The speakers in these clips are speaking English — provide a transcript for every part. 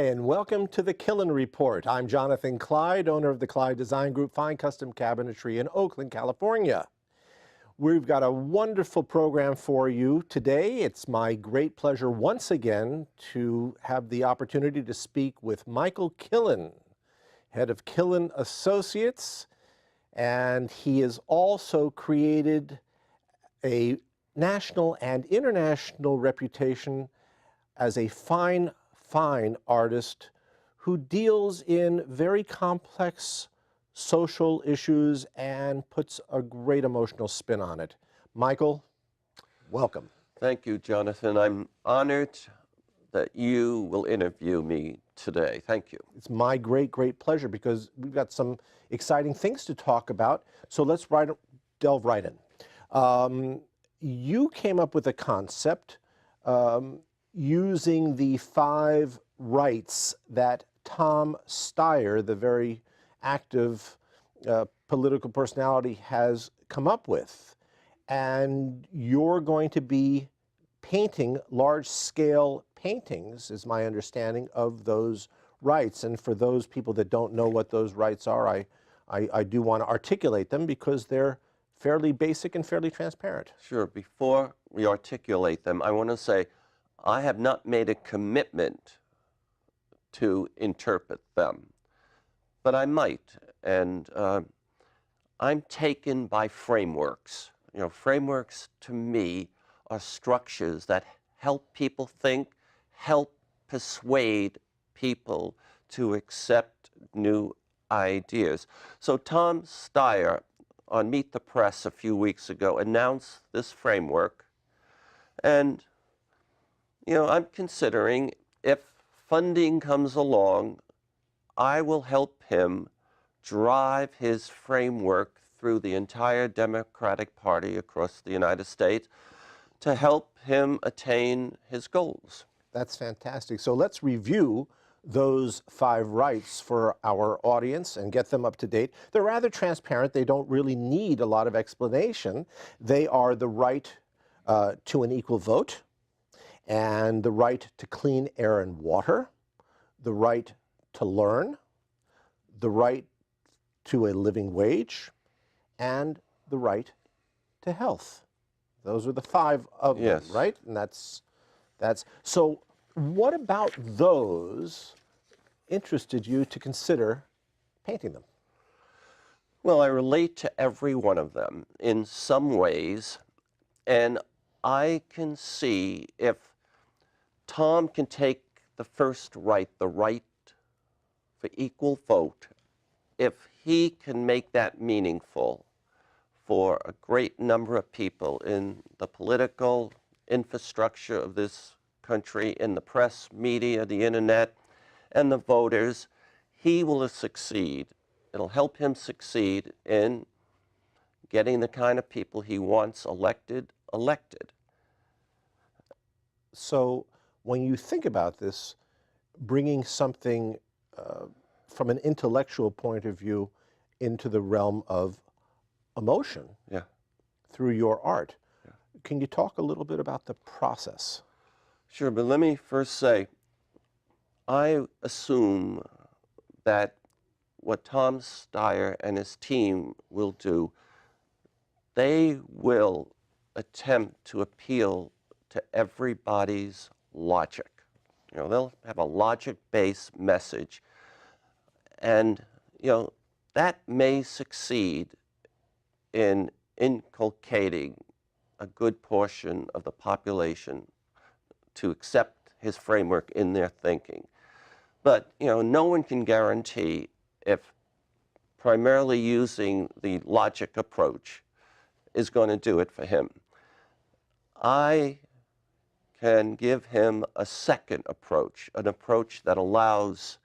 Hi, and welcome to the Killen Report. I'm Jonathan Kleid, owner of the Kleid Design Group, Fine Custom Cabinetry in Oakland, California. We've got a wonderful program for you today. It's my great pleasure once again to have the opportunity to speak with Michael Killen, head of Killen Associates, and he has also created a national and international reputation as a fine artist who deals in very complex social issues and puts a great emotional spin on it. Michael, welcome. Thank you, Jonathan. I'm honored that you will interview me today. Thank you. It's my great pleasure because we've got some exciting things to talk about. So let's delve right in. You came up with a concept using the 5 rights that Tom Steyer, the very active political personality, has come up with. And you're going to be painting large-scale paintings, is my understanding, of those rights. And for those people that don't know what those rights are, I do want to articulate them because they're fairly basic and fairly transparent. Sure. Before we articulate them, I want to say I have not made a commitment to interpret them, but I might. And I'm taken by frameworks. You know, frameworks to me are structures that help people think, help persuade people to accept new ideas. So Tom Steyer on Meet the Press a few weeks ago announced this framework, and you know, I'm considering if funding comes along, I will help him drive his framework through the entire Democratic Party across the United States to help him attain his goals. That's fantastic. So let's review those 5 rights for our audience and get them up to date. They're rather transparent. They don't really need a lot of explanation. They are the right to an equal vote, and the right to clean air and water, the right to learn, the right to a living wage, and the right to health. Those are the 5 of them, right? And that's so. What about those interested you to consider painting them? Well, I relate to every one of them in some ways, and I can see if Tom can take the first right, the right for equal vote, if he can make that meaningful for a great number of people in the political infrastructure of this country, in the press, media, the internet, and the voters, he will succeed. It'll help him succeed in getting the kind of people he wants elected. So when you think about this, bringing something from an intellectual point of view into the realm of emotion through your art, can you talk a little bit about the process? Sure, but let me first say, I assume that what Tom Steyer and his team will do, they will attempt to appeal to everybody's logic. You know, they'll have a logic-based message, and you know, that may succeed in inculcating a good portion of the population to accept his framework in their thinking. But you know, no one can guarantee if primarily using the logic approach is going to do it for him. I can give him a second approach, an approach that allows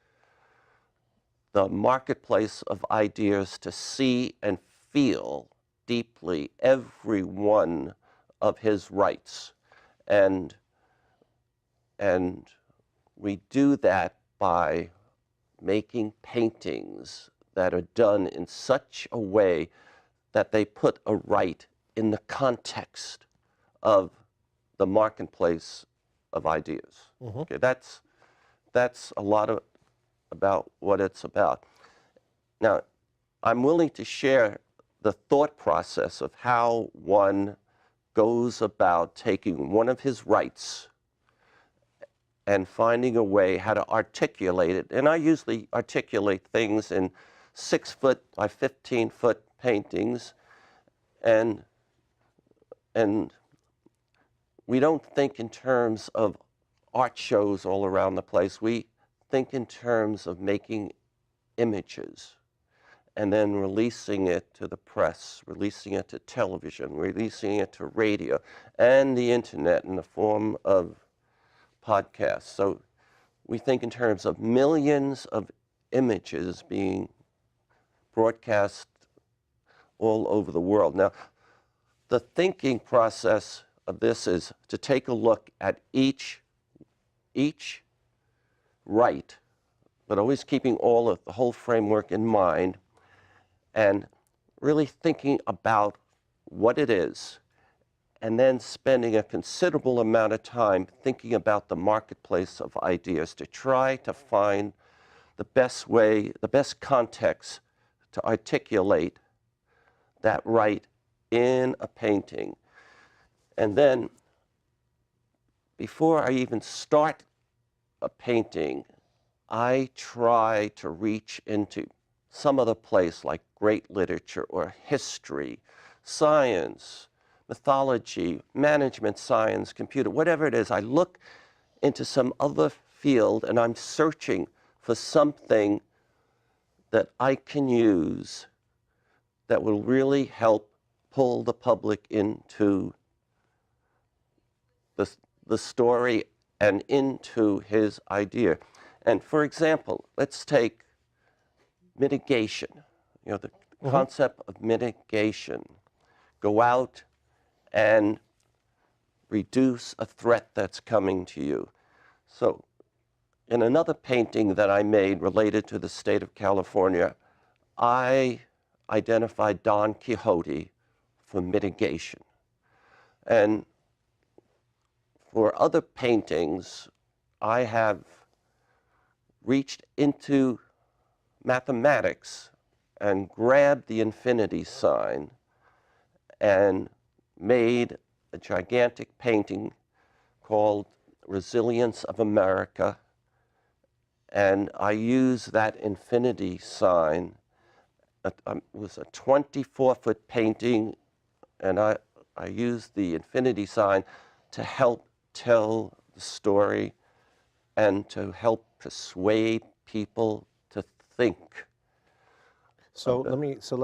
the marketplace of ideas to see and feel deeply every one of his rights. And we do that by making paintings that are done in such a way that they put a right in the context of the marketplace of ideas. Okay, that's a lot of about what it's about. Now, I'm willing to share the thought process of how one goes about taking one of his rights and finding a way how to articulate it. And I usually articulate things in 6-foot by 15-foot paintings, and we don't think in terms of art shows all around the place. We think in terms of making images and then releasing it to the press, releasing it to television, releasing it to radio, and the internet in the form of podcasts. So we think in terms of millions of images being broadcast all over the world. Now, the thinking process of this is to take a look at each right, but always keeping all of the whole framework in mind, and really thinking about what it is, and then spending a considerable amount of time thinking about the marketplace of ideas to try to find the best way, the best context to articulate that right in a painting. And then, before I even start a painting, I try to reach into some other place like great literature or history, science, mythology, management science, computer, whatever it is. I look into some other field and I'm searching for something that I can use that will really help pull the public into the story and into his idea. And for example, let's take mitigation, the concept of mitigation. Go out and reduce a threat that's coming to you. So in another painting that I made related to the state of California, I identified Don Quixote for mitigation. And for other paintings, I have reached into mathematics and grabbed the infinity sign and made a gigantic painting called Resilience of America. And I used that infinity sign. It was a 24-foot painting, and I used the infinity sign to help tell the story and to help persuade people to think. So let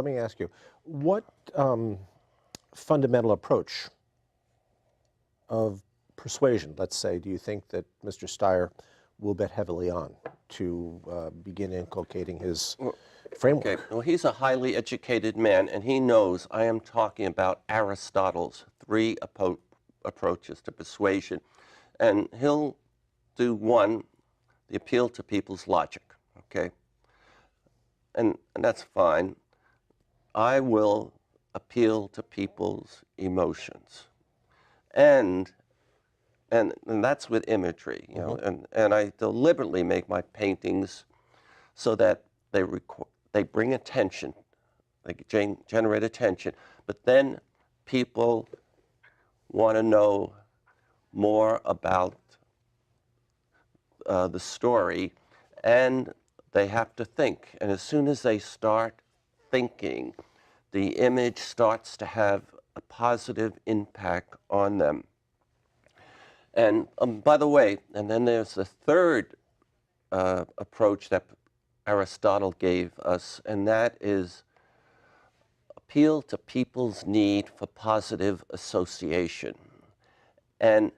me ask you, what fundamental approach of persuasion, let's say, do you think that Mr. Steyer will bet heavily on to begin inculcating his framework? Okay, well, he's a highly educated man, and he knows I am talking about Aristotle's 3 approaches to persuasion. And he'll do one, the appeal to people's logic, okay? And that's fine. I will appeal to people's emotions. And that's with imagery, you know, and I deliberately make my paintings so that they bring attention, they generate attention, but then people want to know more about the story, and they have to think. And as soon as they start thinking, the image starts to have a positive impact on them. And by the way, and then there's the third approach that Aristotle gave us, and that is appeal to people's need for positive association. And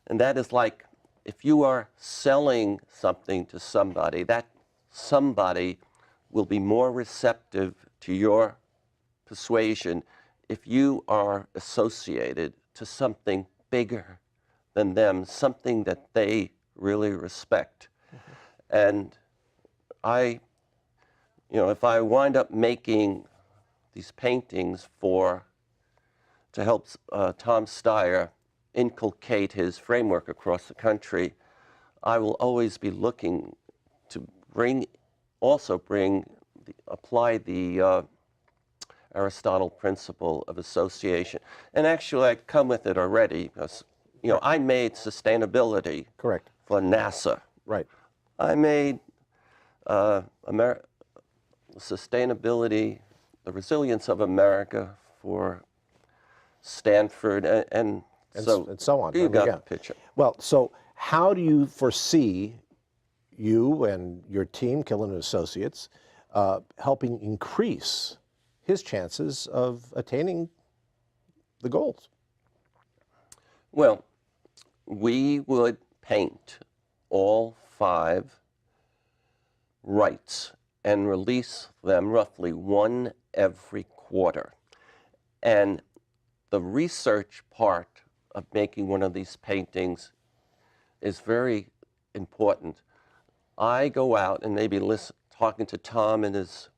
that is like if you are selling something to somebody, that somebody will be more receptive to your persuasion if you are associated to something bigger than them, something that they really respect. And if I wind up making these paintings to help Tom Steyer inculcate his framework across the country, I will always be looking to apply the Aristotle principle of association. And actually, I come with it already because, I made sustainability Correct. for NASA. Right. I made sustainability, the resilience of America for Stanford, and so on. You got the picture. Well, so how do you foresee you and your team, Killen Associates, helping increase his chances of attaining the goals? Well, we would paint all 5 rights and release them roughly 1 every quarter. And the research part of making one of these paintings is very important. I go out and maybe talking to Tom and his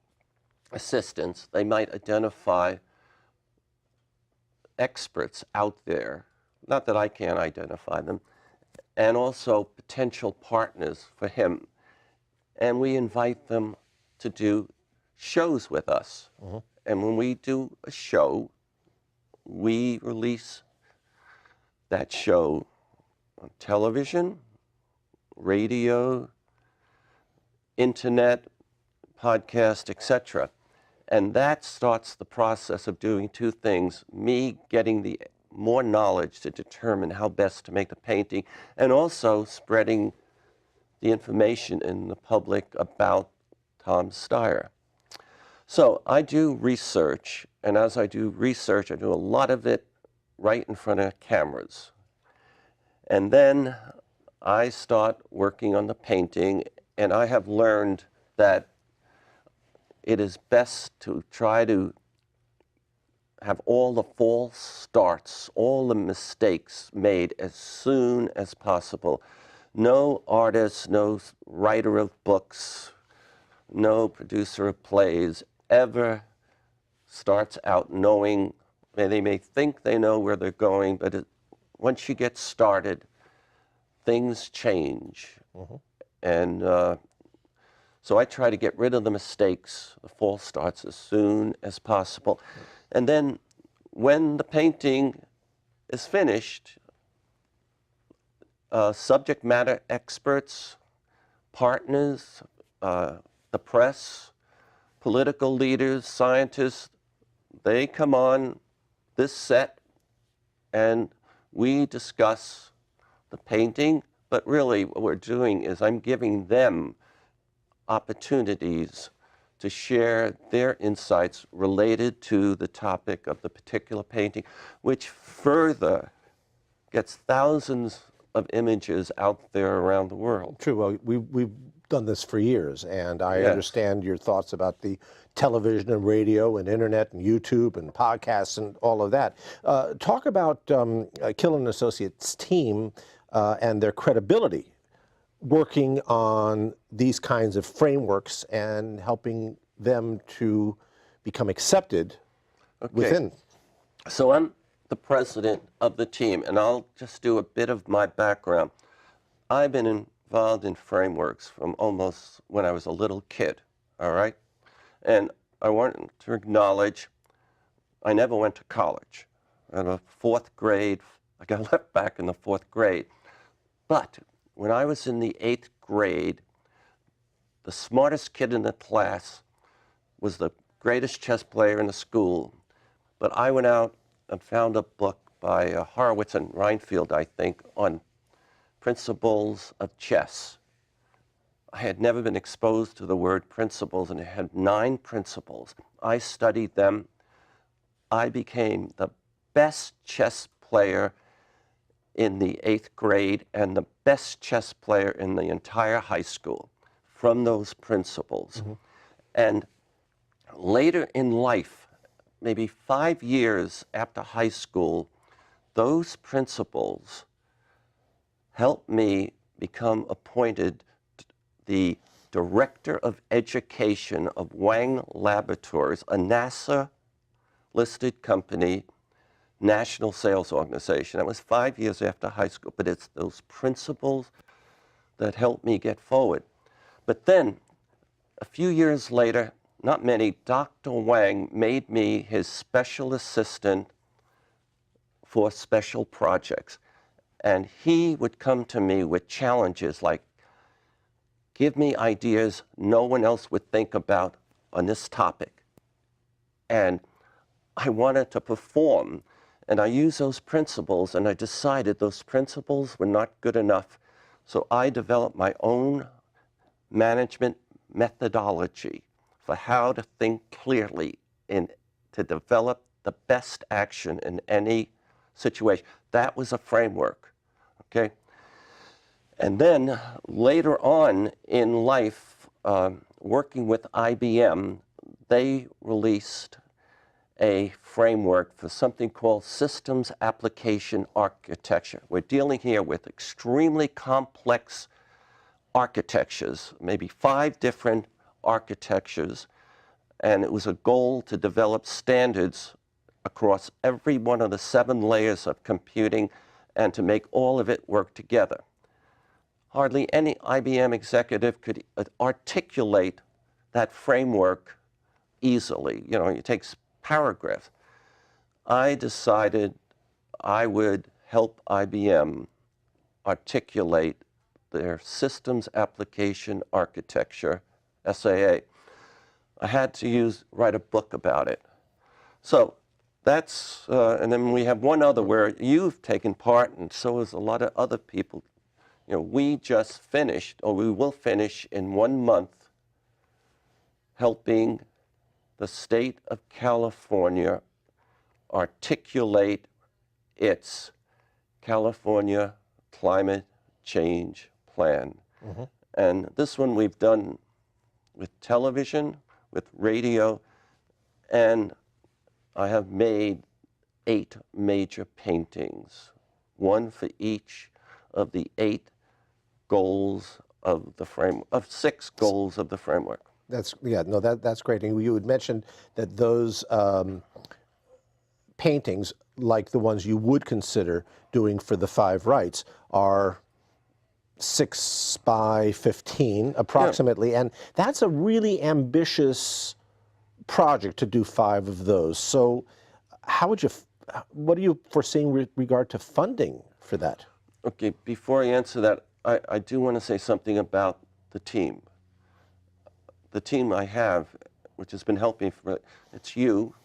assistants. They might identify experts out there, not that I can't identify them, and also potential partners for him. And we invite them to do shows with us. Mm-hmm. And when we do a show, we release that show on television, radio, internet, podcast, etc. And that starts the process of doing 2 things: me getting the more knowledge to determine how best to make the painting, and also spreading the information in the public about Tom Steyer. So I do research, and as I do research, I do a lot of it right in front of cameras. And then I start working on the painting, and I have learned that it is best to try to have all the false starts, all the mistakes made as soon as possible. No artist, no writer of books, no producer of plays ever starts out knowing, they may think they know where they're going, but once you get started, things change. Mm-hmm. And so I try to get rid of the mistakes, the false starts, as soon as possible. And then when the painting is finished, subject matter experts, partners, the press, political leaders, scientists, they come on this set and we discuss the painting. But really what we're doing is I'm giving them opportunities to share their insights related to the topic of the particular painting, which further gets thousands of images out there around the world. True. Well, we've done this for years, and I Yes. understand your thoughts about the television and radio and internet and YouTube and podcasts and all of that. Talk about Killen Associates' team and their credibility working on these kinds of frameworks and helping them to become accepted within. So I'm the president of the team, and I'll just do a bit of my background. I've been involved in frameworks from almost when I was a little kid, all right? And I want to acknowledge I never went to college. In the 4th grade, I got left back in the 4th grade. But when I was in the 8th grade, the smartest kid in the class was the greatest chess player in the school. But I went out and found a book by Horowitz and Reinfeld, I think, on principles of chess. I had never been exposed to the word principles, and it had 9 principles. I studied them. I became the best chess player in the 8th grade and the best chess player in the entire high school from those principles. Mm-hmm. And later in life, maybe 5 years after high school, those principles helped me become appointed the Director of Education of Wang Laboratories, a NASA-listed company, national sales organization. That was 5 years after high school, but it's those principles that helped me get forward. But then, a few years later, not many, Dr. Wang made me his special assistant for special projects. And he would come to me with challenges like, give me ideas no one else would think about on this topic. And I wanted to perform. And I used those principles, and I decided those principles were not good enough. So I developed my own management methodology for how to think clearly and to develop the best action in any situation. That was a framework, okay? And then later on in life, working with IBM, they released a framework for something called systems application architecture. We're dealing here with extremely complex architectures, maybe 5 different architectures, and it was a goal to develop standards across every one of the 7 layers of computing and to make all of it work together. Hardly any IBM executive could articulate that framework easily. You know, it takes paragraphs. I decided I would help IBM articulate their systems application architecture, SAA. I had to write a book about it. So that's, and then we have one other where you've taken part, and so has a lot of other people. You know, we just finished, or we will finish in 1 month, helping the state of California articulate its California Climate Change Plan. Mm-hmm. And this one we've done with television, with radio, and I have made 8 major paintings, one for each of the 8 goals of the framework, of 6 goals of the framework. That's that's great. And you had mentioned that those paintings, like the ones you would consider doing for the 5 rights, are 6 by 15 approximately, and that's a really ambitious project to do 5 of those. So, what are you foreseeing with regard to funding for that? Okay, before I answer that, I do want to say something about the team. The team I have, which has been helping, it's you.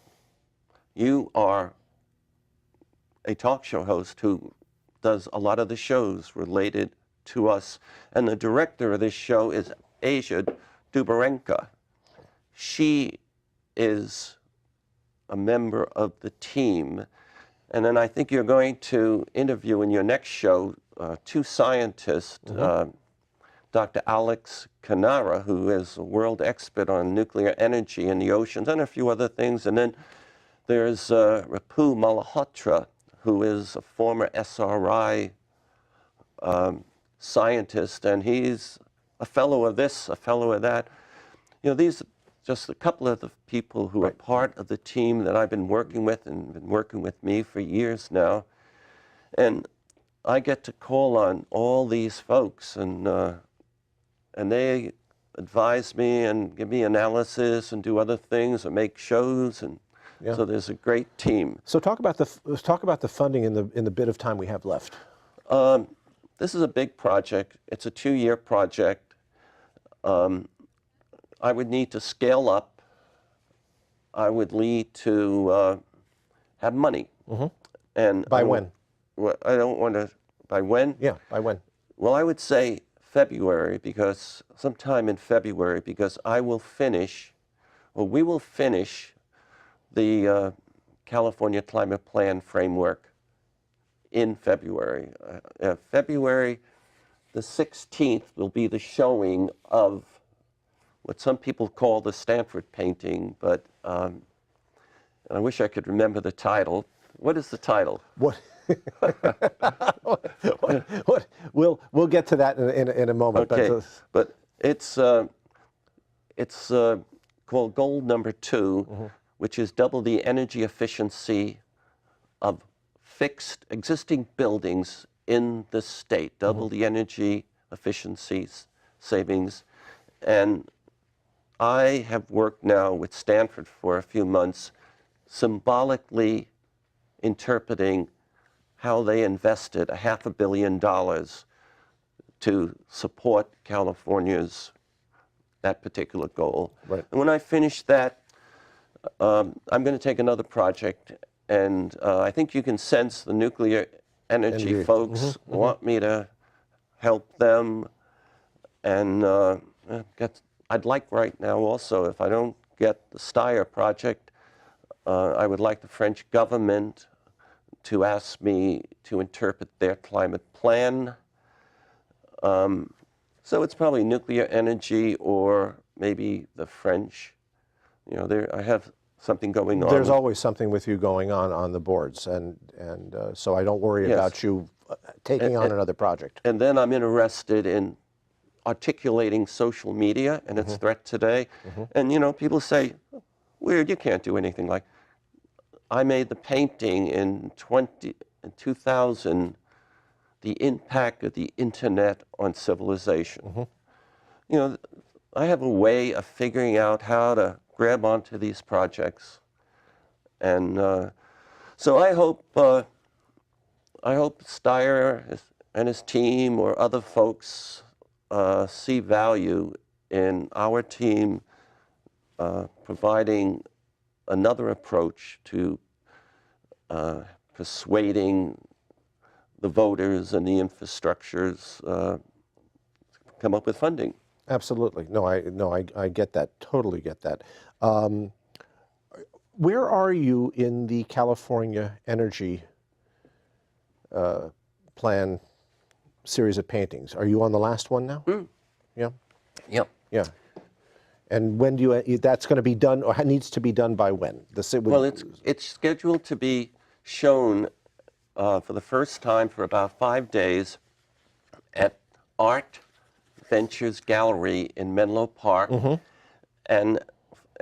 You are a talk show host who does a lot of the shows related to us. And the director of this show is Asia Dubarenka. She is a member of the team. And then I think you're going to interview in your next show 2 scientists, mm-hmm. Dr. Alex Canara, who is a world expert on nuclear energy in the oceans and a few other things. And then there's Ripu Malhotra, who is a former SRI scientist, and he's a fellow of this, a fellow of that. You know, these are just a couple of the people who are part of the team that I've been working with and been working with me for years now. And I get to call on all these folks, and they advise me and give me analysis and do other things and make shows, and so there's a great team. So talk about the funding in the bit of time we have left. This is a big project. It's a 2-year project. I would need to scale up. I would need to have money. Mm-hmm. And by when? I don't want to. By when? Yeah, by when? Well, I would say February, because sometime in February, because I will finish, or we will finish the California Climate Plan framework in February. February the 16th will be the showing of what some people call the Stanford painting, but I wish I could remember the title. What is the title? What? We'll get to that in a moment. Okay, but it's called goal number 2, mm-hmm. which is double the energy efficiency of fixed existing buildings in the state. Double mm-hmm. the energy efficiencies, savings. And I have worked now with Stanford for a few months, symbolically interpreting how they invested $500 million to support California's that particular goal. Right. And when I finish that, I'm going to take another project, and I think you can sense the nuclear energy folks want me to help them. And I'd like right now also, if I don't get the Steyer project, I would like the French government to ask me to interpret their climate plan. So it's probably nuclear energy or maybe the French. You know, I have something going on. There's always something with you going on the boards, and so I don't worry about you taking on another project. And then I'm interested in articulating social media and its threat today. And you know, people say, weird, you can't do anything like. I made the painting in 2000, the impact of the internet on civilization. You know, I have a way of figuring out how to grab onto these projects. And so I hope Steyer and his team or other folks see value in our team providing another approach to persuading the voters and the infrastructures come up with funding. Absolutely. No, I get that. Totally get that. Where are you in the California Energy Plan series of paintings? Are you on the last one now? Yeah. Yep. Yeah. And when do you? That's going to be done, or needs to be done by when? Well, it's scheduled to be shown for the first time for about 5 days at Art Ventures Gallery in Menlo Park, and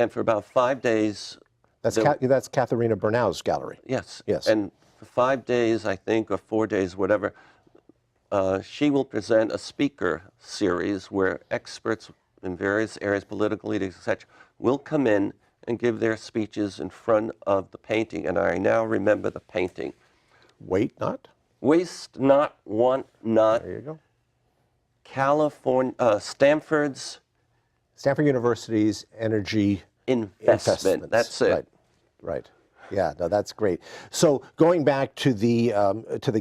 for about 5 days. That's Katharina Bernau's gallery. Yes. Yes. And for 5 days, I think, or 4 days, whatever, she will present a speaker series where experts in various areas, political leaders, etc., will come in and give their speeches in front of the painting. And I now remember the painting. Wait not. Waste not, want not. There you go. Stanford University's energy investment. That's it. Right. Right. Yeah. No, that's great. So going back to the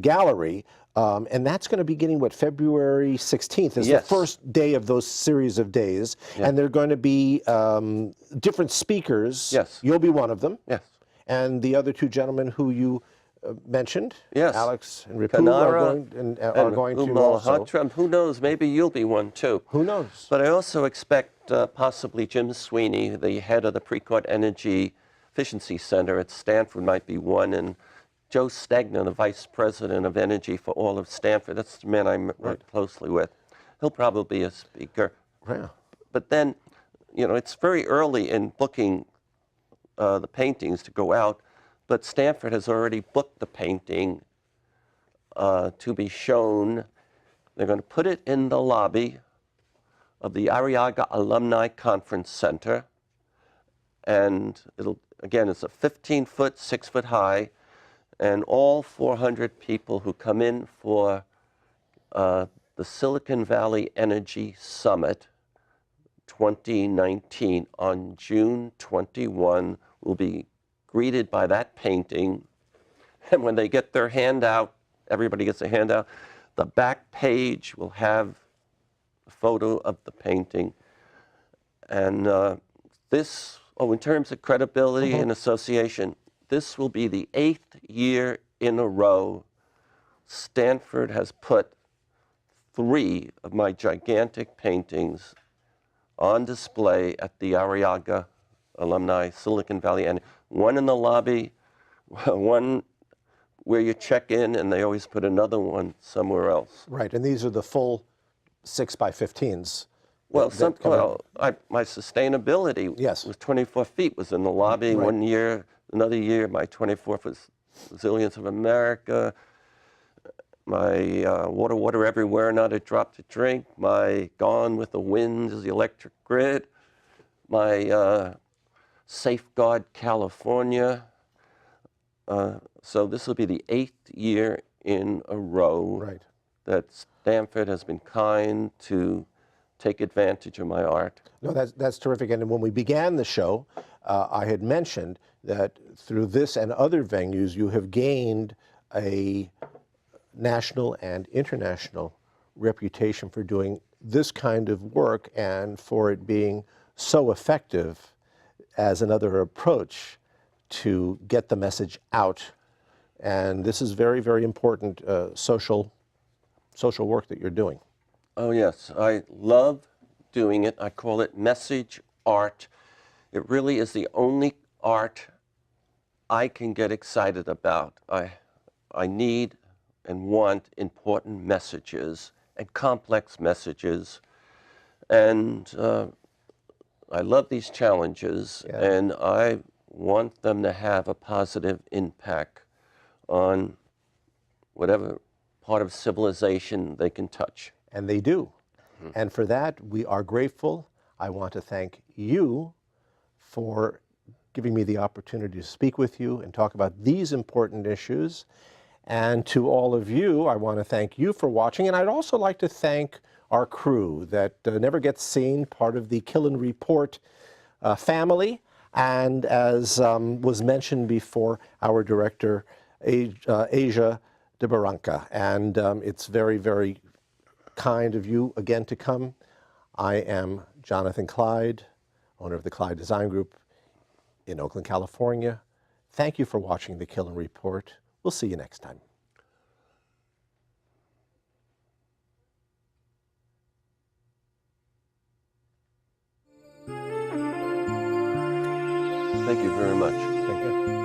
gallery, and that's going to be beginning February 16th is the first day of those series of days, and they're going to be different speakers. Yes. You'll be one of them. Yes. And the other two gentlemen who you mentioned, yes, Alex and Ripu, are going to also. Who knows? Maybe you'll be one too. Who knows? But I also expect possibly Jim Sweeney, the head of the Precourt Energy Efficiency Center at Stanford, might be one, and Joe Stegner, the vice president of energy for all of Stanford. That's the man I work closely with. He'll probably be a speaker. Yeah. But then, you know, it's very early in booking the paintings to go out. But Stanford has already booked the painting to be shown. They're going to put it in the lobby of the Arriaga Alumni Conference Center. And it's a 15-foot, 6-foot high. And all 400 people who come in for the Silicon Valley Energy Summit 2019 on June 21 will be greeted by that painting. And when they get their handout, everybody gets a handout, the back page will have a photo of the painting. And in terms of credibility and association, this will be the 8th year in a row Stanford has put 3 of my gigantic paintings on display at the Arriaga Alumni Silicon Valley, and one in the lobby, one where you check in, and they always put another one somewhere else. Right, and these are the full 6x15s. Well, my sustainability was 24 feet, was in the lobby one year. Another year, my 24 was Resilience of America. my Water Everywhere, Not a Drop to Drink, my Gone with the Wind is the Electric Grid, my Safeguard California. So this will be the 8th year in a row Right. that Stanford has been kind to take advantage of my art. No, that's terrific. And when we began the show, I had mentioned that through this and other venues, you have gained a national and international reputation for doing this kind of work and for it being so effective as another approach to get the message out. And this is very, very important social work that you're doing. Oh yes, I love doing it. I call it message art. It really is the only art I can get excited about. I need and want important messages and complex messages. And I love these challenges, Yeah. and I want them to have a positive impact on whatever part of civilization they can touch. And they do. And for that, we are grateful. I want to thank you for giving me the opportunity to speak with you and talk about these important issues. And to all of you, I want to thank you for watching. And I'd also like to thank our crew that never gets seen, part of the Killen Report family. And as was mentioned before, our director, Asia de Barranca. And it's very, very kind of you again to come. I am Jonathan Kleid, owner of the Kleid Design Group in Oakland, California. Thank you for watching the Killen Report. We'll see you next time. Thank you very much. Thank you.